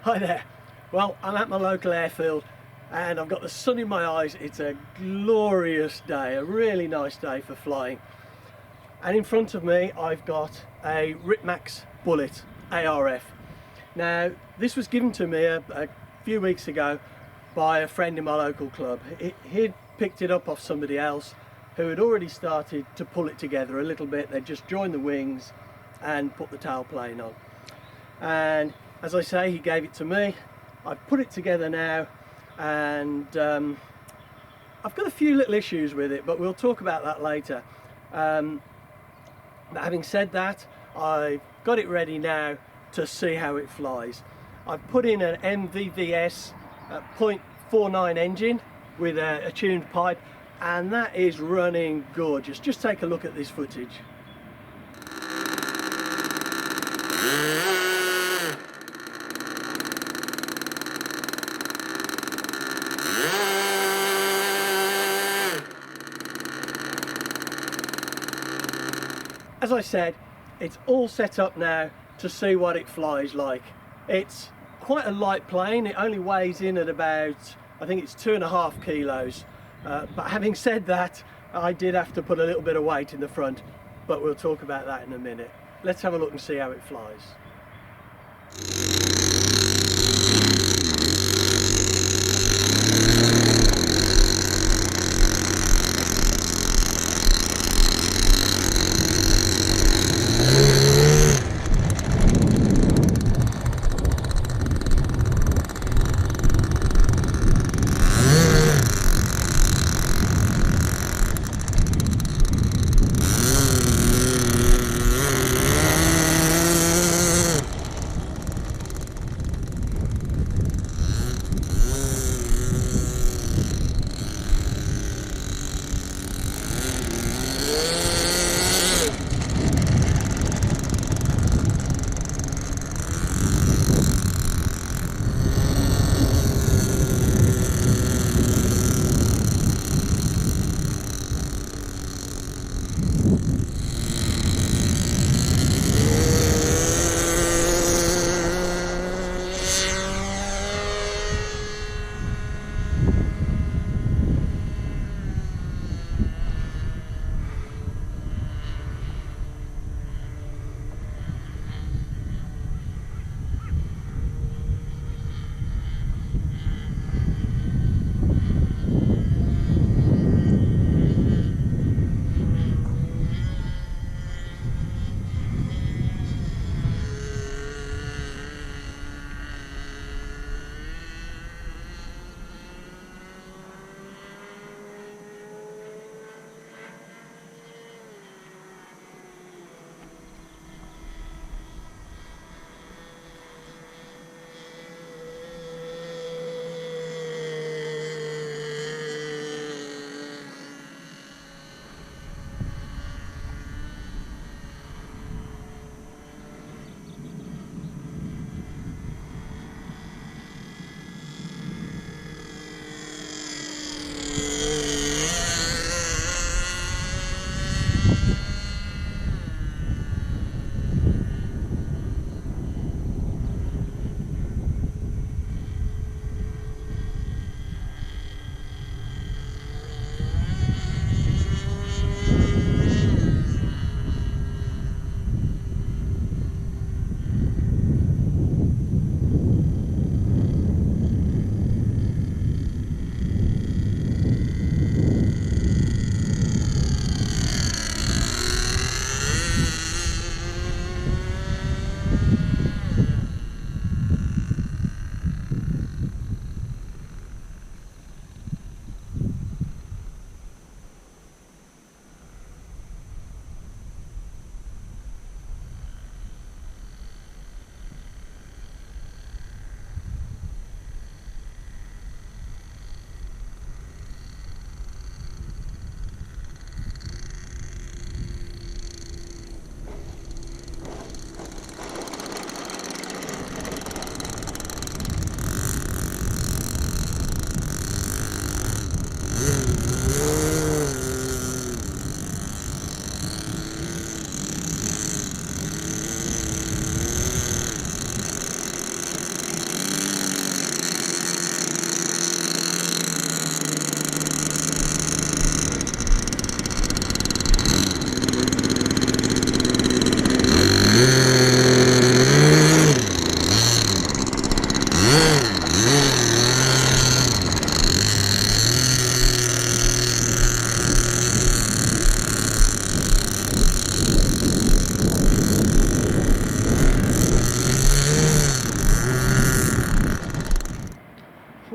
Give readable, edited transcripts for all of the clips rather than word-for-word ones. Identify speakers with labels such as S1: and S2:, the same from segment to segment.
S1: Hi there. Well, I'm at my local airfield and I've got the sun in my eyes. It's a glorious day, a really nice day for flying. And in front of me I've got a Ripmax Bullet ARF. Now this was given to me a few weeks ago by a friend in my local club. He'd picked it up off somebody else who had already started to pull it together a little bit. They'd just joined the wings and put the tailplane on. And as I say, he gave it to me. I've put it together now, and I've got a few little issues with it, but we'll talk about that later. Having said that, I've got it ready now to see how it flies. I've put in an MVVS 0.49 engine with a tuned pipe, and that is running gorgeous. Just take a look at this footage. As I said, it's all set up now to see what it flies like. It's quite a light plane. It only weighs in at about, I think it's 2.5 kilos. But having said that, I did have to put a little bit of weight in the front, but we'll talk about that in a minute. Let's have a look and see how it flies.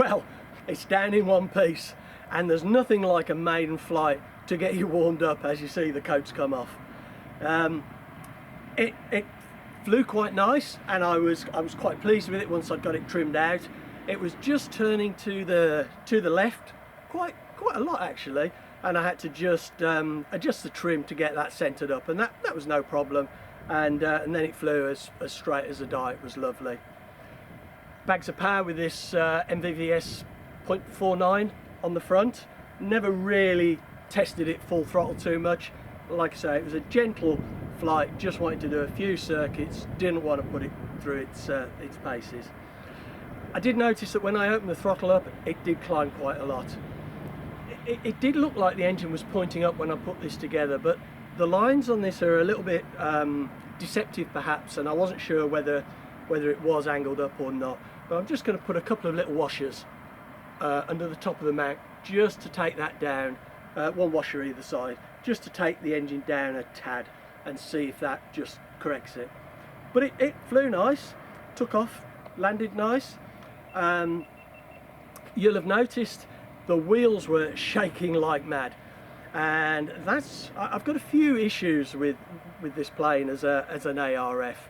S1: Well, it's down in one piece, and there's nothing like a maiden flight to get you warmed up as you see the coats come off. It flew quite nice, and I was quite pleased with it once I'd got it trimmed out. It was just turning to the left quite a lot actually, and I had to just adjust the trim to get that centered up, and that was no problem. And then it flew as straight as a die. It was lovely. Bags of power with this MVVS 0.49 on the front. Never really tested it full throttle too much. Like I say, it was a gentle flight, just wanted to do a few circuits, didn't want to put it through its paces. I did notice that when I opened the throttle up, it did climb quite a lot. It did look like the engine was pointing up when I put this together, but the lines on this are a little bit deceptive perhaps, and I wasn't sure whether it was angled up or not. But I'm just going to put a couple of little washers under the top of the mount just to take that down, one washer either side, just to take the engine down a tad and see if that just corrects it. But it flew nice, took off, landed nice. You'll have noticed the wheels were shaking like mad, and I've got a few issues with this plane as an ARF.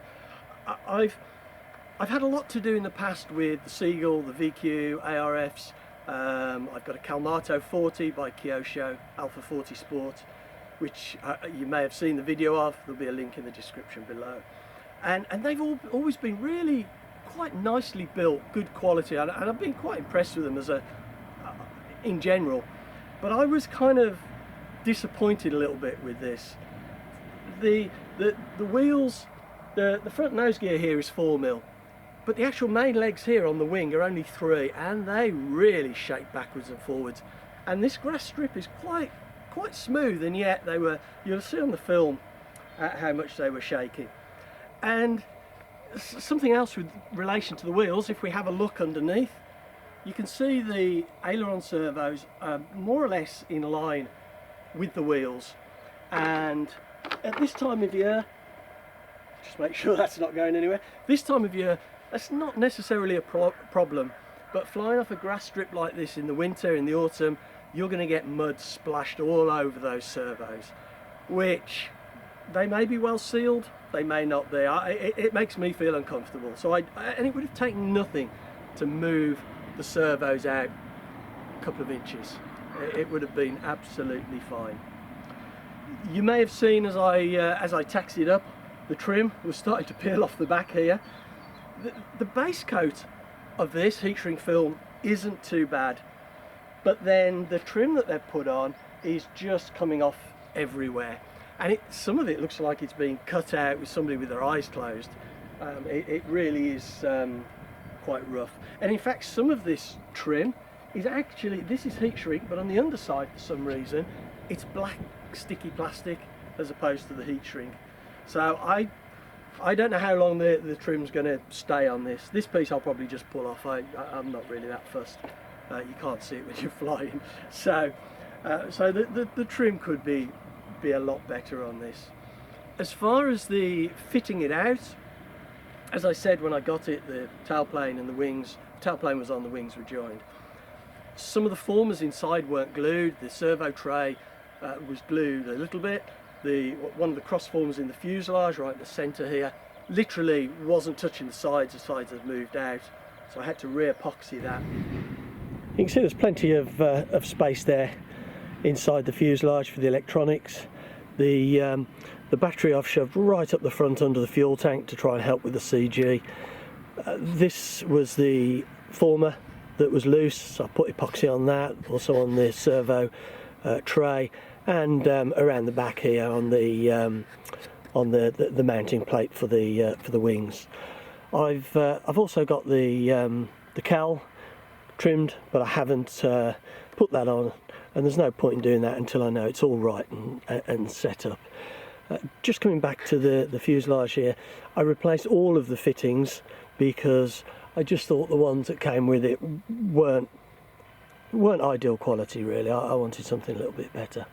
S1: I've had a lot to do in the past with the Seagull, the VQ, ARFs. I've got a Calmato 40 by Kyosho, Alpha 40 Sport, which you may have seen the video of. There'll be a link in the description below. And they've always been really quite nicely built, good quality, and I've been quite impressed with them in general. But I was kind of disappointed a little bit with this. The wheels, the front nose gear here is 4mm, but the actual main legs here on the wing are only 3, and they really shake backwards and forwards. And this grass strip is quite smooth, and yet you'll see on the film how much they were shaking. And something else with relation to the wheels, if we have a look underneath, you can see the aileron servos are more or less in line with the wheels. And at this time of year, just make sure that's not going anywhere, this time of year that's not necessarily a problem, but flying off a grass strip like this in the winter, in the autumn, you're going to get mud splashed all over those servos, which they may be well sealed, they may not be. It makes me feel uncomfortable. And it would have taken nothing to move the servos out a couple of inches. It would have been absolutely fine. You may have seen as I taxied up, the trim was starting to peel off the back here. The base coat of this heat shrink film isn't too bad, but then the trim that they've put on is just coming off everywhere, and some of it looks like it's been cut out with somebody with their eyes closed. It really is quite rough. And in fact, some of this trim is actually, this is heat shrink, but on the underside for some reason it's black sticky plastic as opposed to the heat shrink. So I don't know how long the trim's going to stay on this. This piece I'll probably just pull off. I'm not really that fussed. You can't see it when you're flying. So the trim could be a lot better on this. As far as the fitting it out, as I said when I got it, the tailplane and the wings, tailplane was on, the wings were joined. Some of the formers inside weren't glued. The servo tray was glued a little bit. One of the cross formers in the fuselage right in the centre here literally wasn't touching the sides had moved out, so I had to re-epoxy that. You can see there's plenty of space there inside the fuselage for the electronics. The battery I've shoved right up the front under the fuel tank to try and help with the CG. This was the former that was loose, so I put epoxy on that, also on the servo tray, and around the back here on the mounting plate for the wings. I've also got the cowl trimmed, but I haven't put that on, and there's no point in doing that until I know it's all right and set up. Just coming back to the fuselage here, I replaced all of the fittings because I just thought the ones that came with it weren't ideal quality really. I wanted something a little bit better.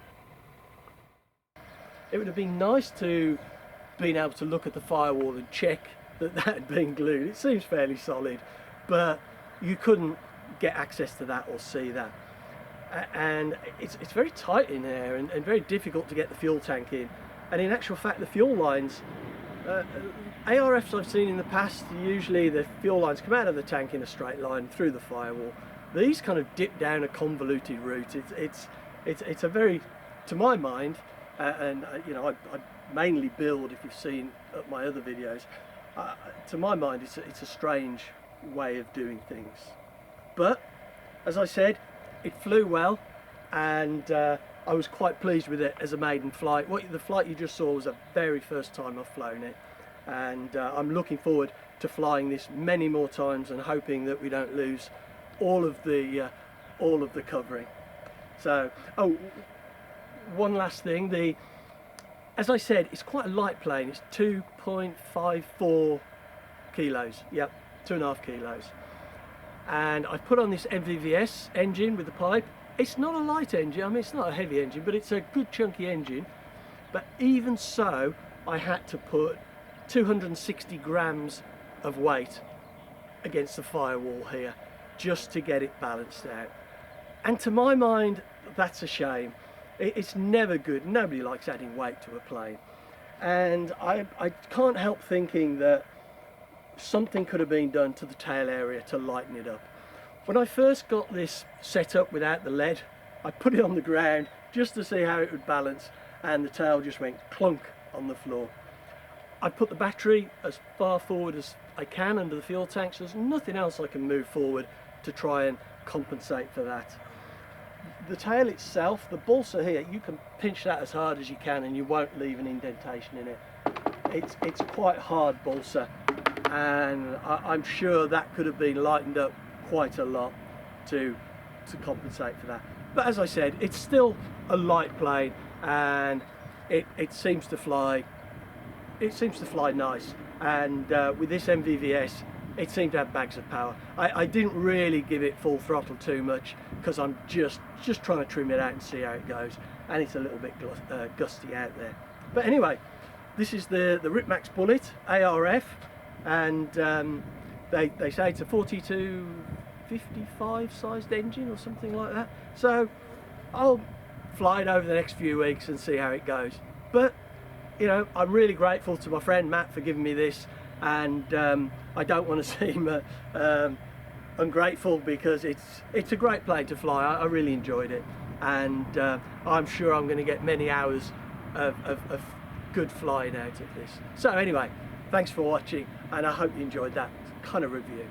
S1: It would have been nice to been able to look at the firewall and check that had been glued. It seems fairly solid, but you couldn't get access to that or see that. And it's very tight in there and very difficult to get the fuel tank in. And in actual fact, the fuel lines, ARFs I've seen in the past, usually the fuel lines come out of the tank in a straight line through the firewall. These kind of dip down a convoluted route. It's a very, to my mind, and you know, I mainly build, if you've seen my other videos, to my mind it's a strange way of doing things. But as I said, it flew well, and I was quite pleased with it as a maiden flight. The flight you just saw was the very first time I've flown it, and I'm looking forward to flying this many more times and hoping that we don't lose all of the covering. So, oh, one last thing, as I said, it's quite a light plane. It's 2.54 kilos, yep, 2.5 kilos. And I've put on this MVVS engine with the pipe. It's not a light engine, I mean it's not a heavy engine, but it's a good chunky engine. But even so, I had to put 260 grams of weight against the firewall here just to get it balanced out. And to my mind, that's a shame. It's never good. Nobody likes adding weight to a plane. And I can't help thinking that something could have been done to the tail area to lighten it up. When I first got this set up without the lead, I put it on the ground just to see how it would balance, and the tail just went clunk on the floor. I put the battery as far forward as I can under the fuel tank, so there's nothing else I can move forward to try and compensate for that. The tail itself, the balsa here, you can pinch that as hard as you can and you won't leave an indentation in it. It's quite hard balsa, and I'm sure that could have been lightened up quite a lot to compensate for that. But as I said, it's still a light plane, and it seems to fly. It seems to fly nice, and with this MVVS, it seemed to have bags of power. I didn't really give it full throttle too much because I'm just trying to trim it out and see how it goes, and it's a little bit gusty out there. But anyway, this is the Ripmax Bullet ARF, and they say it's a 4255 sized engine or something like that. So I'll fly it over the next few weeks and see how it goes. But you know, I'm really grateful to my friend Matt for giving me this, and I don't want to seem ungrateful, because it's a great plane to fly. I really enjoyed it, and I'm sure I'm going to get many hours of good flying out of this. So anyway, thanks for watching, and I hope you enjoyed that kind of review.